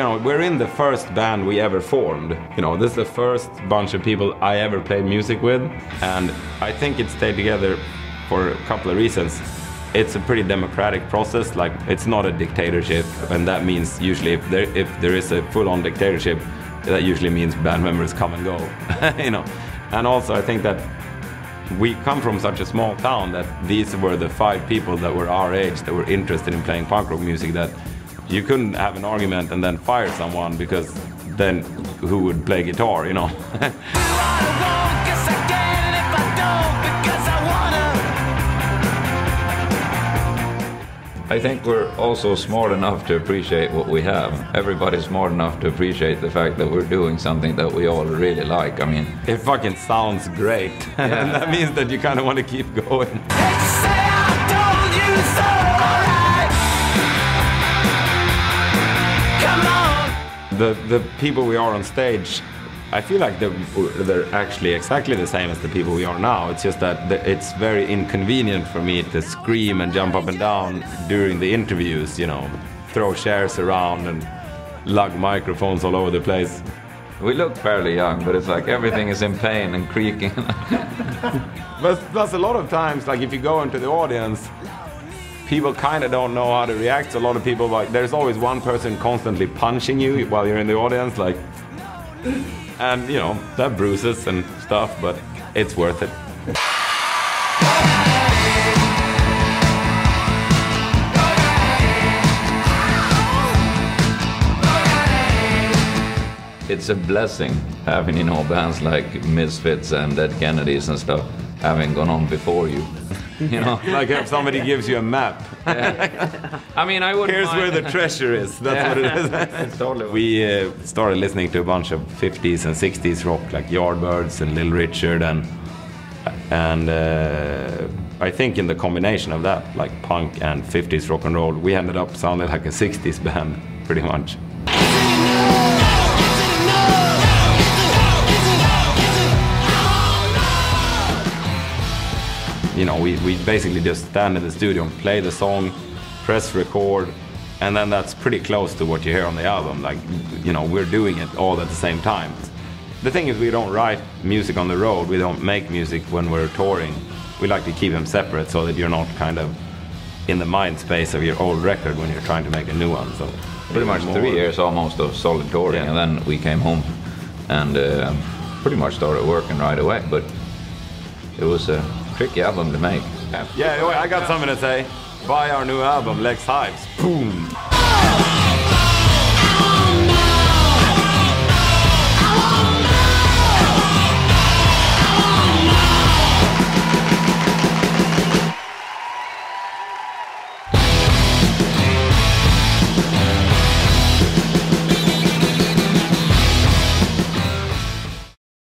know, we're in the first band we ever formed. You know, this is the first bunch of people I ever played music with, and I think it stayed together for a couple of reasons. It's a pretty democratic process, like it's not a dictatorship, and that means usually if there is a full-on dictatorship, that usually means band members come and go, you know. And also I think that we come from such a small town that these were the 5 people that were our age that were interested in playing punk rock music, that you couldn't have an argument and then fire someone because then who would play guitar, you know. I think we're also smart enough to appreciate what we have. Everybody's smart enough to appreciate the fact that we're doing something that we all really like. I mean, it fucking sounds great. Yeah. And that means that you kind of want to keep going. The people we are on stage, I feel like they're actually exactly the same as the people we are now. It's just that it's very inconvenient for me to scream and jump up and down during the interviews, you know, throw chairs around and lug microphones all over the place. we look fairly young, but it's like everything is in pain and creaking. But plus a lot of times, like if you go into the audience, people kind of don't know how to react. So a lot of people, like, there's always one person constantly punching you while you're in the audience, like, and you know, that bruises and stuff, but it's worth it. It's a blessing having, you know, bands like Misfits and Dead Kennedys and stuff having gone on before you. You know, like if somebody gives you a map. Yeah. I mean, I wouldn't Here's mind. where the treasure is. That's what it is. It's totally. We started listening to a bunch of 50s and 60s rock, like Yardbirds and Little Richard, and I think in the combination of that, like punk and 50s rock and roll, we ended up sounding like a 60s band, pretty much. You know, we basically just stand in the studio and play the song, press record, and then that's pretty close to what you hear on the album. Like, you know, we're doing it all at the same time. The thing is, we don't write music on the road, we don't make music when we're touring. We like to keep them separate so that you're not kind of in the mind space of your old record when you're trying to make a new one. So pretty much 3 years almost of solid touring, and then we came home and pretty much started working right away. But it was a tricky album to make. Yeah, I got something to say. Buy our new album, Hives. Boom!